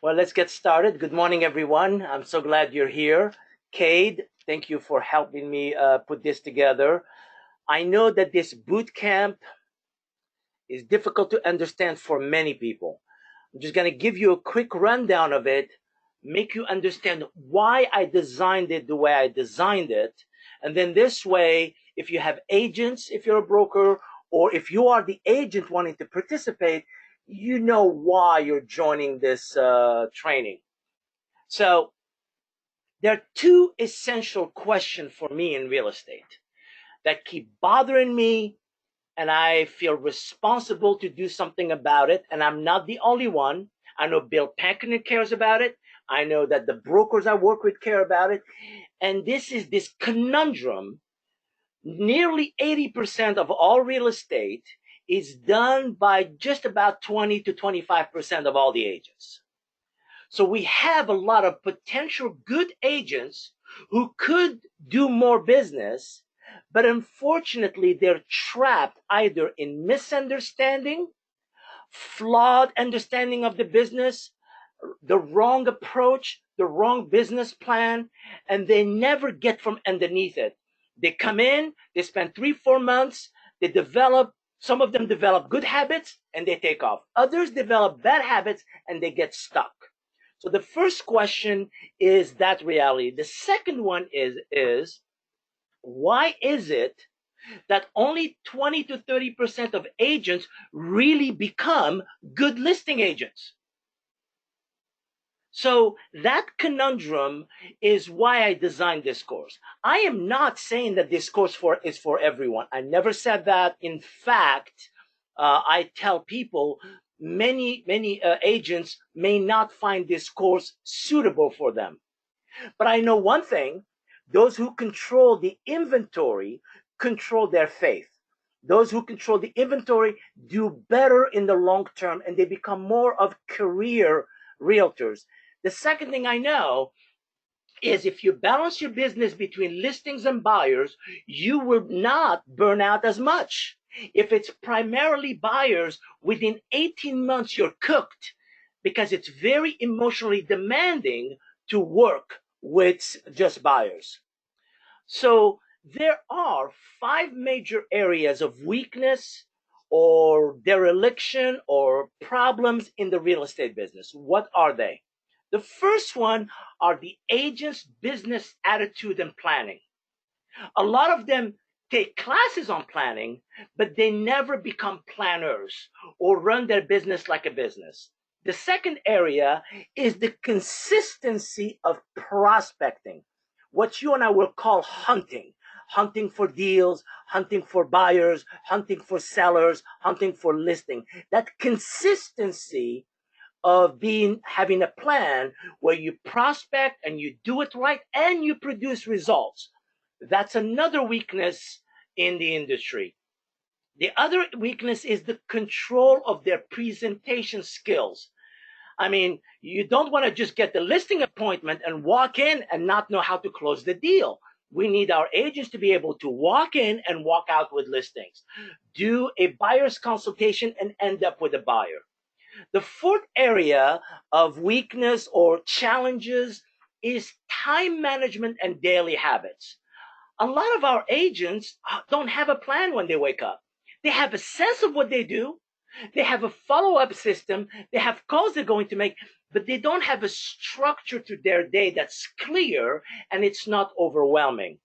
Well, let's get started. Good morning, everyone. I'm so glad you're here. Cade, thank you for helping me put this together. I know that this boot camp is difficult to understand for many people. I'm just going to give you a quick rundown of it, make you understand why I designed it the way I designed it. And then this way, if you have agents, if you're a broker, or if you are the agent wanting to participate, you know why you're joining this training. So there are two essential questions for me in real estate that keep bothering me, and I feel responsible to do something about it. And I'm not the only one. I know Bill Pankinen cares about it. I know that the brokers I work with care about it. And this is this conundrum. Nearly 80% of all real estate is done by just about 20 to 25% of all the agents. So we have a lot of potential good agents who could do more business, but unfortunately they're trapped either in misunderstanding, flawed understanding of the business, the wrong approach, the wrong business plan, and they never get from underneath it. They come in, they spend 3-4 months, they develop, some of them develop good habits and they take off. Others develop bad habits and they get stuck. So the first question is that reality. The second one is why is it that only 20 to 30% of agents really become good listing agents? So that conundrum is why I designed this course. I am not saying that this course is for everyone. I never said that. In fact, I tell people many agents may not find this course suitable for them. But I know one thing: those who control the inventory control their faith. Those who control the inventory do better in the long term, and they become more of career realtors. The second thing I know is if you balance your business between listings and buyers, you will not burn out as much. If it's primarily buyers, within 18 months, you're cooked, because it's very emotionally demanding to work with just buyers. So there are 5 major areas of weakness or dereliction or problems in the real estate business. What are they? The first one are the agent's business attitude and planning. A lot of them take classes on planning, but they never become planners or run their business like a business. The second area is the consistency of prospecting, what you and I will call hunting. Hunting for deals, hunting for buyers, hunting for sellers, hunting for listing. That consistency of having a plan where you prospect and you do it right and you produce results. That's another weakness in the industry. The other weakness is the control of their presentation skills. I mean, you don't want to just get the listing appointment and walk in and not know how to close the deal. We need our agents to be able to walk in and walk out with listings, do a buyer's consultation and end up with a buyer. The fourth area of weakness or challenges is time management and daily habits. A lot of our agents don't have a plan when they wake up. They have a sense of what they do. They have a follow-up system. They have calls they're going to make, but they don't have a structure to their day that's clear and it's not overwhelming.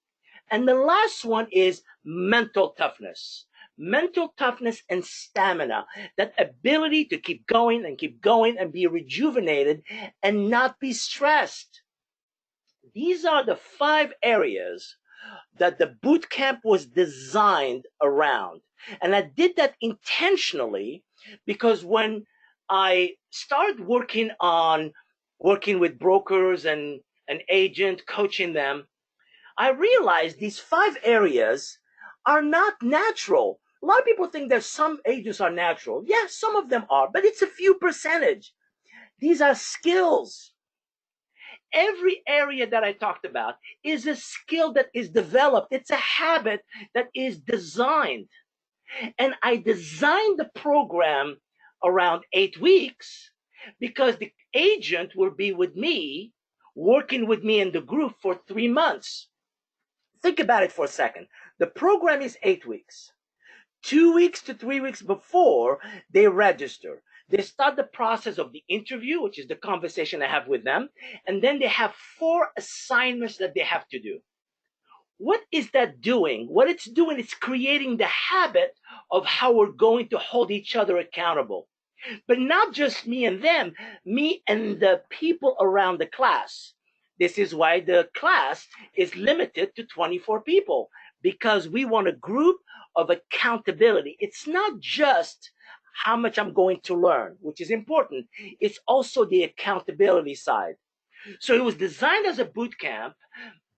And the last one is mental toughness. Mental toughness and stamina, that ability to keep going and be rejuvenated and not be stressed. These are the 5 areas that the boot camp was designed around. And I did that intentionally because when I started working with brokers and an agent, coaching them, I realized these 5 areas are not natural. A lot of people think that some agents are natural. Yes, some of them are, but it's a few percentage. These are skills. Every area that I talked about is a skill that is developed. It's a habit that is designed. And I designed the program around 8 weeks because the agent will be with me, working with me in the group for 3 months. Think about it for a second. The program is 8 weeks. 2 weeks to 3 weeks before they register, they start the process of the interview, which is the conversation I have with them, and then they have 4 assignments that they have to do. What is that doing? What it's doing is creating the habit of how we're going to hold each other accountable. But not just me and them, me and the people around the class. This is why the class is limited to 24 people, because we want a group of accountability. It's not just how much I'm going to learn, which is important. It's also the accountability side. So it was designed as a boot camp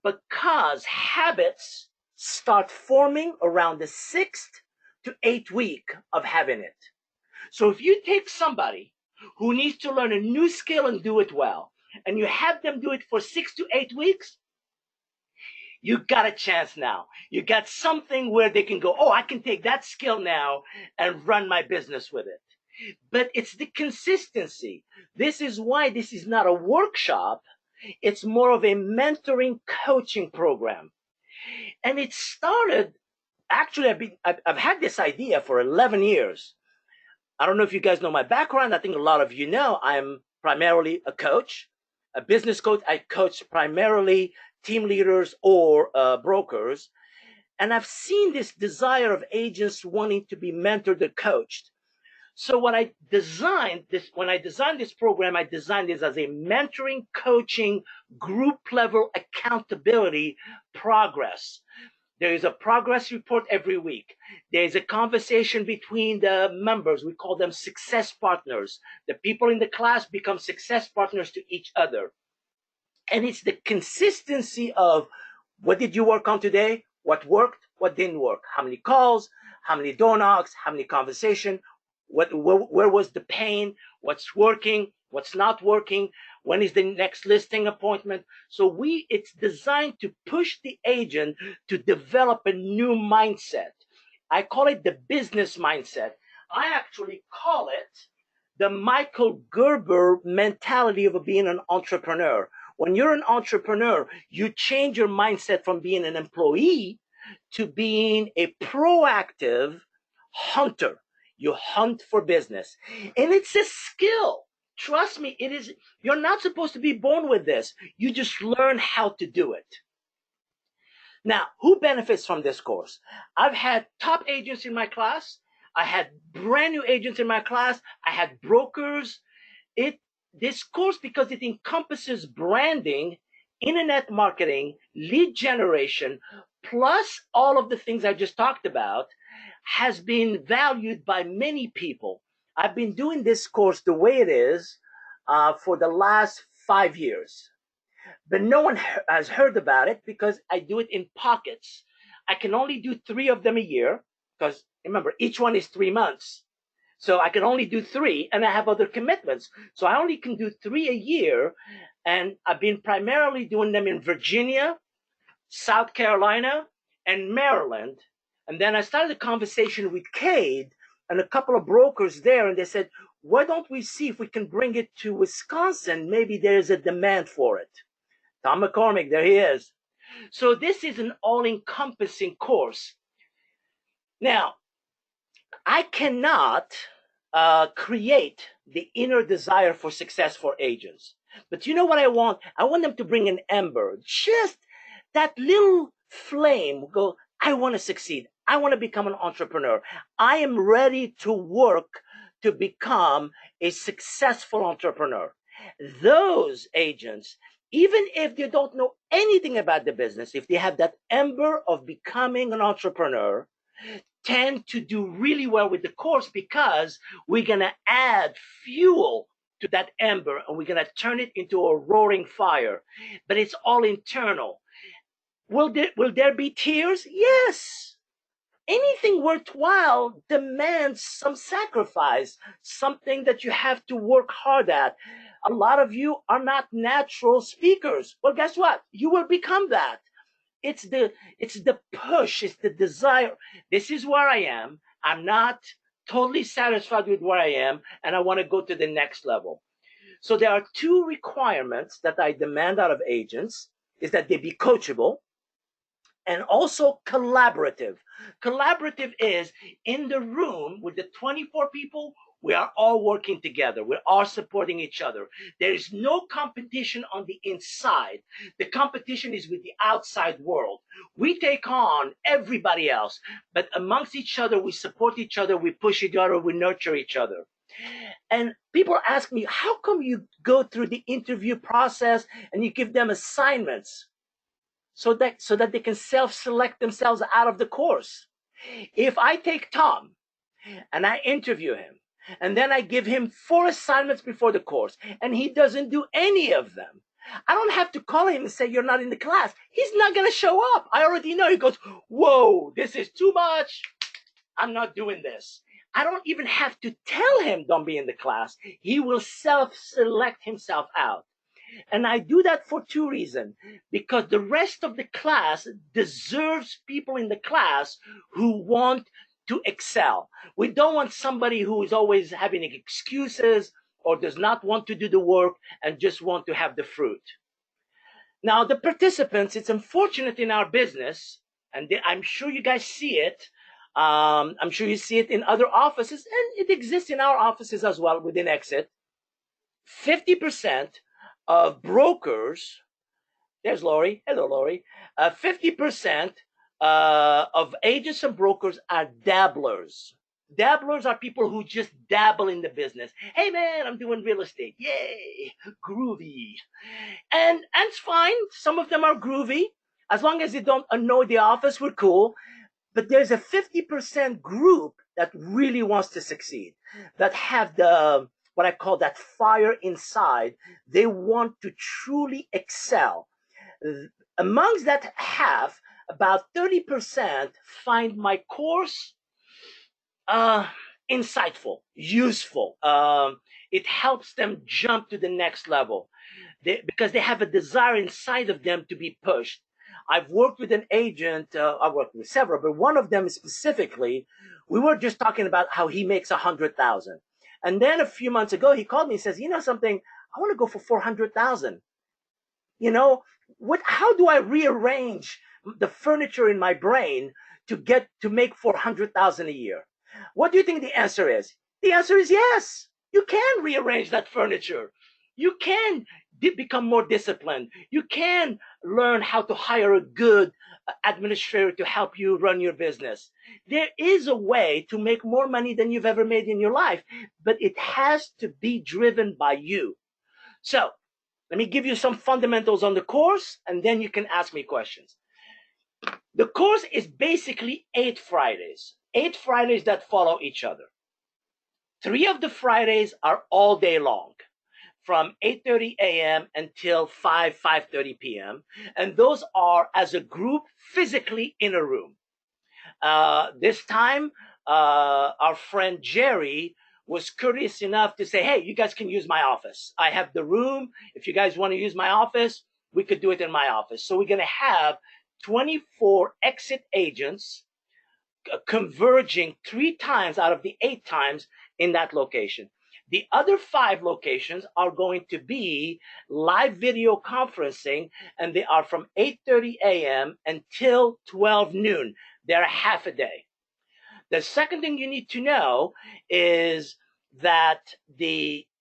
because habits start forming around the 6th to 8th week of having it. So if you take somebody who needs to learn a new skill and do it well, and you have them do it for 6 to 8 weeks, you got a chance now. You got something where they can go, oh, I can take that skill now and run my business with it. But it's the consistency. This is why this is not a workshop. It's more of a mentoring coaching program. And it started, actually, I've had this idea for 11 years. I don't know if you guys know my background. I think a lot of you know I'm primarily a coach, a business coach. I coach primarily team leaders or brokers. And I've seen this desire of agents wanting to be mentored or coached. So when I designed this program, I designed this as a mentoring, coaching, group level accountability progress. There is a progress report every week. There is a conversation between the members. We call them success partners. The people in the class become success partners to each other. And it's the consistency of what did you work on today? What worked? What didn't work? How many calls? How many door knocks? How many conversations? Where was the pain? What's working? What's not working? When is the next listing appointment? So it's designed to push the agent to develop a new mindset. I call it the business mindset. I actually call it the Michael Gerber mentality of being an entrepreneur. When you're an entrepreneur, you change your mindset from being an employee to being a proactive hunter. You hunt for business. And it's a skill. Trust me, it is. You're not supposed to be born with this. You just learn how to do it. Now, who benefits from this course? I've had top agents in my class. I had brand new agents in my class. I had brokers. This course, because it encompasses branding, internet marketing, lead generation, plus all of the things I just talked about, has been valued by many people. I've been doing this course the way it is for the last 5 years. But no one has heard about it because I do it in pockets. I can only do 3 of them a year because, remember, each one is 3 months. So I can only do 3, and I have other commitments. So I only can do 3 a year, and I've been primarily doing them in Virginia, South Carolina, and Maryland. And then I started a conversation with Cade and a couple of brokers there, and they said, why don't we see if we can bring it to Wisconsin? Maybe there's a demand for it. Tom McCormick, there he is. So this is an all-encompassing course. Now, I cannot create the inner desire for success for agents. But you know what I want? I want them to bring an ember, just that little flame, go, I want to succeed. I want to become an entrepreneur. I am ready to work to become a successful entrepreneur. Those agents, even if they don't know anything about the business, if they have that ember of becoming an entrepreneur, tend to do really well with the course because we're going to add fuel to that ember and we're going to turn it into a roaring fire. But it's all internal. Will there be tears? Yes. Anything worthwhile demands some sacrifice, something that you have to work hard at. A lot of you are not natural speakers. Well, guess what? You will become that. It's the push, it's the desire. This is where I am. I'm not totally satisfied with where I am, and I want to go to the next level. So there are two requirements that I demand out of agents, is that they be coachable and also collaborative. Collaborative is in the room with the 24 people, we are all working together. We're all supporting each other. There is no competition on the inside. The competition is with the outside world. We take on everybody else, but amongst each other, we support each other, we push each other, we nurture each other. And people ask me, how come you go through the interview process and you give them assignments so that they can self-select themselves out of the course? If I take Tom and I interview him, and then I give him 4 assignments before the course, and he doesn't do any of them, I don't have to call him and say, you're not in the class. He's not going to show up. I already know. He goes, whoa, this is too much. I'm not doing this. I don't even have to tell him don't be in the class. He will self-select himself out. And I do that for 2 reasons. Because the rest of the class deserves people in the class who want to excel. We don't want somebody who is always having excuses or does not want to do the work and just want to have the fruit. Now, the participants, it's unfortunate in our business, and I'm sure you guys see it. I'm sure you see it in other offices, and it exists in our offices as well within Exit. 50% of brokers, there's Lori, hello Lori, 50% of agents and brokers are dabblers. Dabblers are people who just dabble in the business. Hey man, I'm doing real estate. Yay, groovy. And it's fine. Some of them are groovy. As long as they don't annoy the office, we're cool. But there's a 50% group that really wants to succeed, that have the, what I call that fire inside. They want to truly excel. Amongst that half, about 30% find my course insightful, useful. It helps them jump to the next level because they have a desire inside of them to be pushed. I've worked with an agent, I've worked with several, but one of them specifically, we were just talking about how he makes 100,000. And then a few months ago, he called me and says, you know something, I want to go for 400,000. You know, how do I rearrange the furniture in my brain to make 400,000 a year? What do you think the answer is? The answer is yes. You can rearrange that furniture. You can become more disciplined. You can learn how to hire a good administrator to help you run your business. There is a way to make more money than you've ever made in your life, but it has to be driven by you. So let me give you some fundamentals on the course, and then you can ask me questions. The course is basically 8 Fridays. 8 Fridays that follow each other. 3 of the Fridays are all day long, from 8:30 a.m. until 5:30 p.m. And those are as a group physically in a room. This time, our friend Jerry was courteous enough to say, hey, you guys can use my office. I have the room. If you guys want to use my office, we could do it in my office. So we're going to have 24 exit agents converging 3 times out of the 8 times in that location. The other 5 locations are going to be live video conferencing, and they are from 8:30 a.m. until 12 noon. They're half a day. The second thing you need to know is that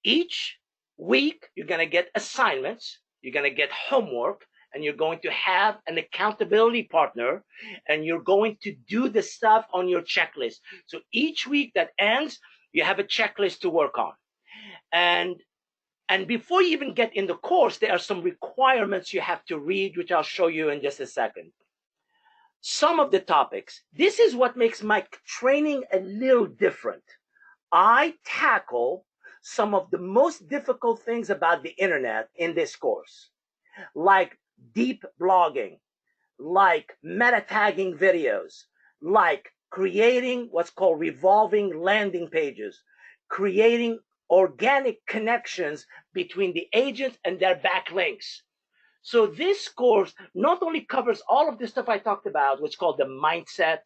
each week you're going to get assignments, you're going to get homework, and you're going to have an accountability partner, and you're going to do the stuff on your checklist. So each week that ends, you have a checklist to work on. And before you even get in the course, there are some requirements you have to read, which I'll show you in just a second. Some of the topics. This is what makes my training a little different. I tackle some of the most difficult things about the internet in this course, like deep blogging, like meta tagging videos, like creating what's called revolving landing pages, creating organic connections between the agents and their backlinks. So this course not only covers all of the stuff I talked about, what's called the mindset,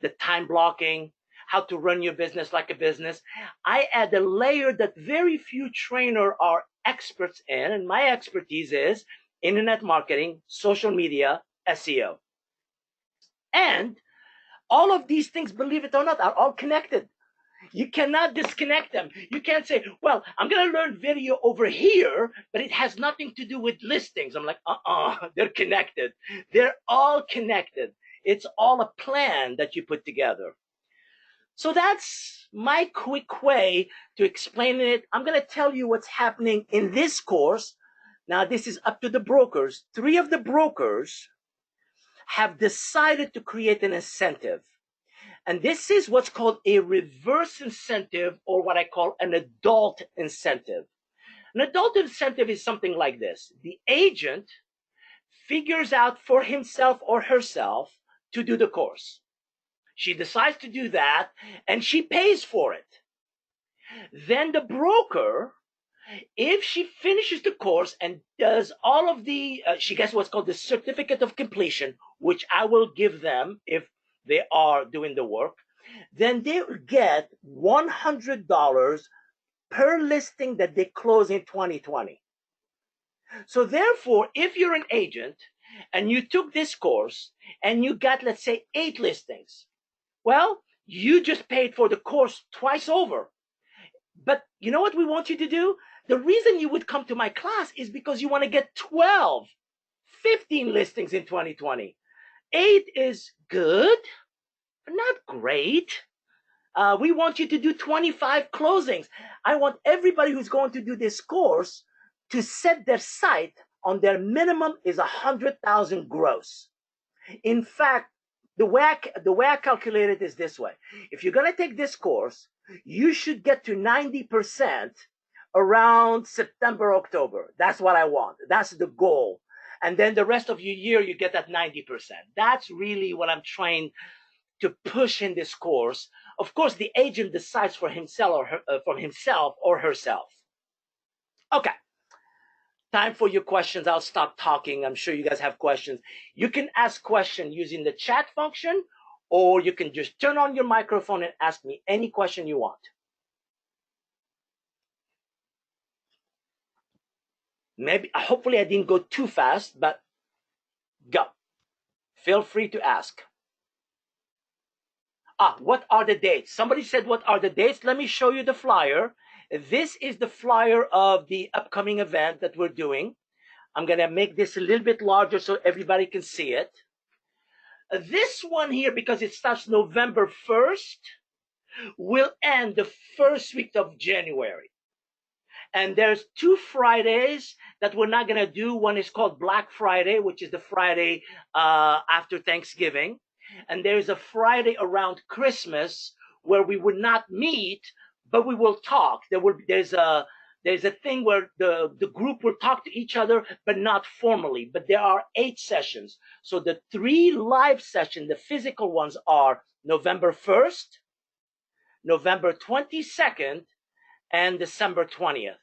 the time blocking, how to run your business like a business. I add a layer that very few trainers are experts in, and my expertise is internet marketing, social media, SEO. And all of these things, believe it or not, are all connected. You cannot disconnect them. You can't say, well, I'm going to learn video over here, but it has nothing to do with listings. I'm like, they're connected. They're all connected. It's all a plan that you put together. So that's my quick way to explain it. I'm going to tell you what's happening in this course. Now, this is up to the brokers. 3 of the brokers have decided to create an incentive. And this is what's called a reverse incentive, or what I call an adult incentive. An adult incentive is something like this. The agent figures out for himself or herself to do the course. She decides to do that, and she pays for it. Then the broker, if she finishes the course and does all of the, she gets what's called the certificate of completion, which I will give them if they are doing the work, then they will get $100 per listing that they close in 2020. So therefore, if you're an agent and you took this course and you got, let's say, 8 listings, well, you just paid for the course twice over. But you know what we want you to do? The reason you would come to my class is because you want to get 12, 15 listings in 2020. 8 is good, but not great. We want you to do 25 closings. I want everybody who's going to do this course to set their sight on their minimum is 100,000 gross. In fact, the way I calculate it is this way. If you're going to take this course, you should get to 90% around September, October. That's what I want. That's the goal. And then the rest of your year, you get that 90%. That's really what I'm trying to push in this course. Of course, the agent decides for himself or herself. Okay. Time for your questions. I'll stop talking. I'm sure you guys have questions. You can ask questions using the chat function, or you can just turn on your microphone and ask me any question you want. Hopefully I didn't go too fast, but go. Feel free to ask. What are the dates? Somebody said, what are the dates? Let me show you the flyer. This is the flyer of the upcoming event that we're doing. I'm going to make this a little bit larger so everybody can see it. This one here, because it starts November 1st, will end the first week of January. And there's 2 Fridays that we're not going to do. One is called Black Friday, which is the Friday after Thanksgiving. And there's a Friday around Christmas where we would not meet, but we will talk. There's a thing where the group will talk to each other, but not formally. But there are 8 sessions. So the 3 live sessions, the physical ones, are November 1st, November 22nd, and December 20th.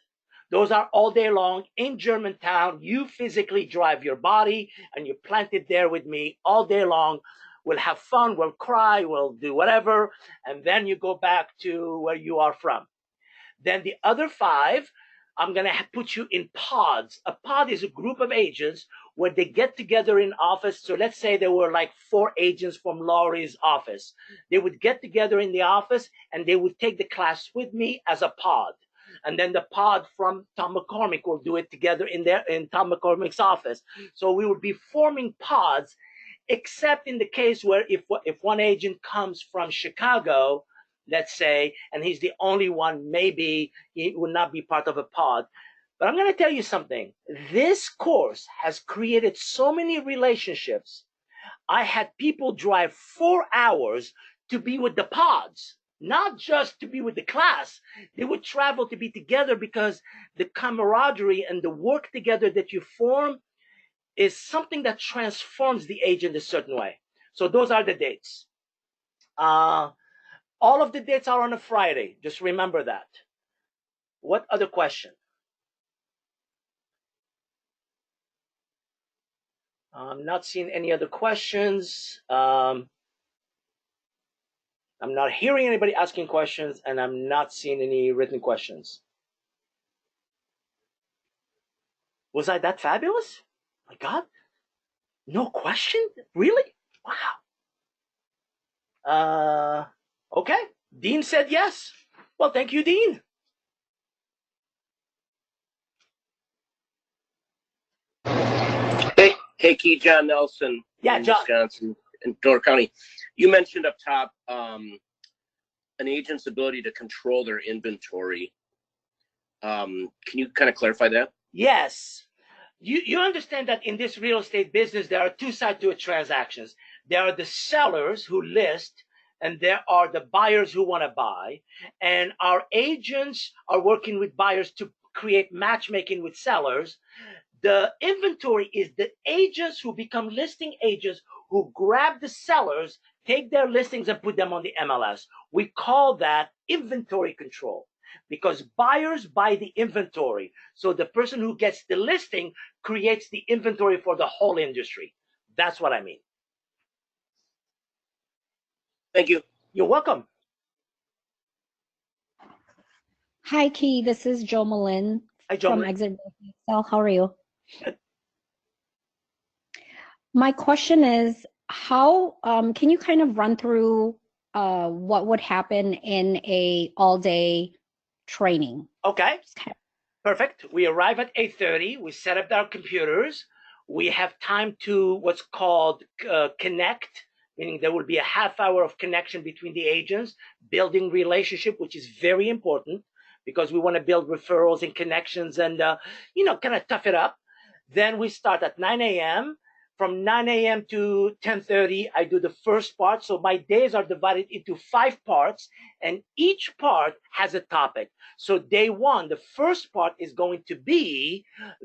Those are all day long in Germantown. You physically drive your body and you plant it there with me all day long. We'll have fun, we'll cry, we'll do whatever, and then you go back to where you are from. Then the other 5, I'm going to put you in pods. A pod is a group of agents where they get together in office. So let's say there were like 4 agents from Laurie's office. They would get together in the office and they would take the class with me as a pod. And then the pod from Tom McCormick will do it together in Tom McCormick's office. So we would be forming pods, except in the case where if one agent comes from Chicago, let's say, and he's the only one, maybe he would not be part of a pod. But I'm going to tell you something. This course has created so many relationships. I had people drive 4 hours to be with the pods, not just to be with the class. They would travel to be together because the camaraderie and the work together that you form is something that transforms the agent a certain way. So those are the dates. All of the dates are on a Friday. Just remember that. What other question? I'm not seeing any other questions. I'm not hearing anybody asking questions, and I'm not seeing any written questions. Was I that fabulous? My God, no question? Really? Wow. Okay. Dean said yes. Well, thank you, Dean. Hey, Key, John Nelson in John. Wisconsin, in Door County. You mentioned up top an agent's ability to control their inventory. Can you kind of clarify that? Yes. You understand that in this real estate business, there are two sides to transactions. There are the sellers who list, and there are the buyers who want to buy. And our agents are working with buyers to create matchmaking with sellers. The inventory is the agents who become listing agents who grab the sellers, take their listings, and put them on the MLS. We call that inventory control because buyers buy the inventory. So the person who gets the listing creates the inventory for the whole industry. That's what I mean. Thank you. You're welcome. Hi, Key. This is Jo Malin from Exit Excel. How are you? Good. My question is, how can you kind of run through what would happen in a all-day training? Okay. Perfect. We arrive at 8:30. We set up our computers. We have time to what's called connect, meaning there will be a half hour of connection between the agents, building relationship, which is very important because we want to build referrals and connections and, kind of tough it up. Then we start at 9 a.m. From 9 a.m. to 10:30, I do the first part. So my days are divided into 5 parts, and each part has a topic. So day 1, the first part is going to be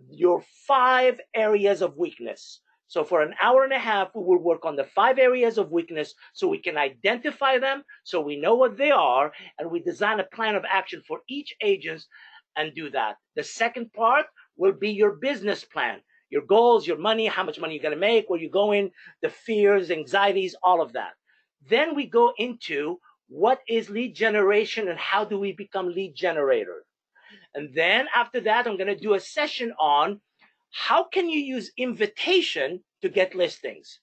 your 5 areas of weakness. So for an hour and a half, we will work on the 5 areas of weakness so we can identify them, so we know what they are, and we design a plan of action for each agent and do that. The second part will be your business plan, your goals, your money, how much money you're going to make, where you're going, the fears, anxieties, all of that. Then we go into what is lead generation and how do we become lead generators. And then after that, I'm going to do a session on how can you use invitation to get listings.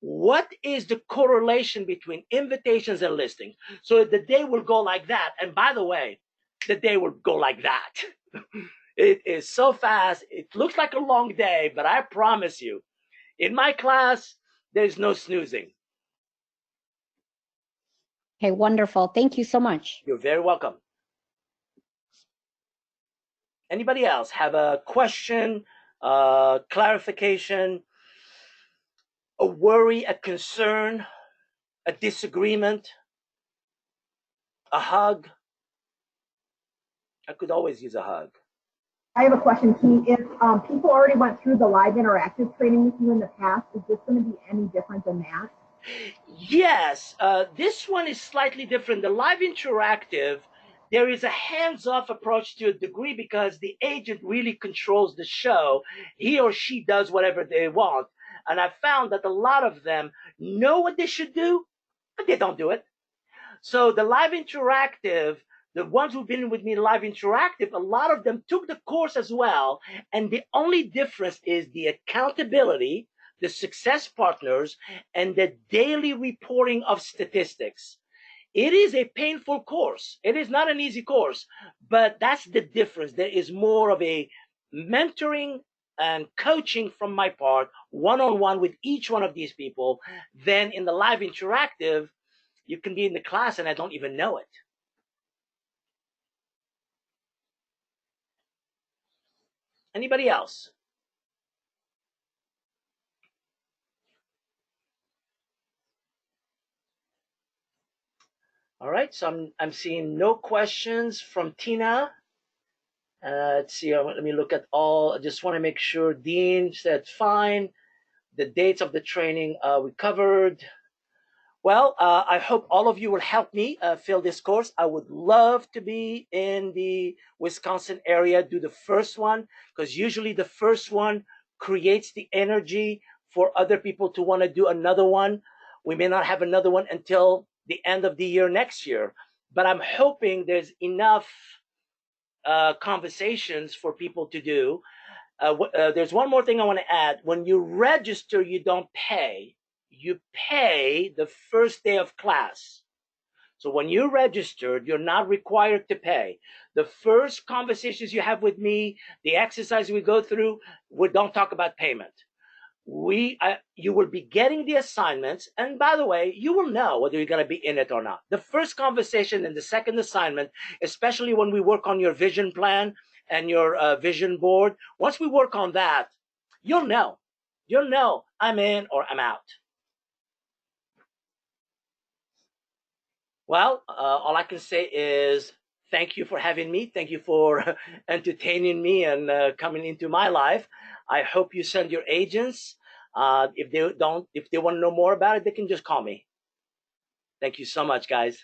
What is the correlation between invitations and listings? So the day will go like that. And by the way, the day will go like that. It is so fast. It looks like a long day, but I promise you, in my class, there's no snoozing. Okay, wonderful. Thank you so much. You're very welcome. Anybody else have a question, clarification, a worry, a concern, a disagreement, a hug? I could always use a hug. I have a question, Key. If people already went through the live interactive training with you in the past, is this going to be any different than that? Yes, this one is slightly different. The live interactive, there is a hands-off approach to a degree because the agent really controls the show. He or she does whatever they want. And I found that a lot of them know what they should do, but they don't do it. So the live interactive, the ones who've been with me live interactive, a lot of them took the course as well. And the only difference is the accountability, the success partners, and the daily reporting of statistics. It is a painful course. It is not an easy course, but that's the difference. There is more of a mentoring and coaching from my part, one-on-one with each one of these people, than in the live interactive. You can be in the class and I don't even know it. Anybody else? All right, so I'm seeing no questions from Tina. Let's see, let me look at all. I just want to make sure. Dean said fine. The dates of the training we covered. Well, I hope all of you will help me fill this course. I would love to be in the Wisconsin area, do the first one, because usually the first one creates the energy for other people to want to do another one. We may not have another one until the end of the year next year, but I'm hoping there's enough conversations for people to do. there's one more thing I want to add. When you register, you don't pay. You pay the first day of class. So when you're registered, you're not required to pay. The first conversations you have with me, the exercise we go through, we don't talk about payment. You will be getting the assignments, and by the way, you will know whether you're going to be in it or not. The first conversation and the second assignment, especially when we work on your vision plan and your vision board, once we work on that, you'll know. You'll know I'm in or I'm out. Well, all I can say is thank you for having me. Thank you for entertaining me and coming into my life. I hope you send your agents. If they want to know more about it, they can just call me. Thank you so much, guys.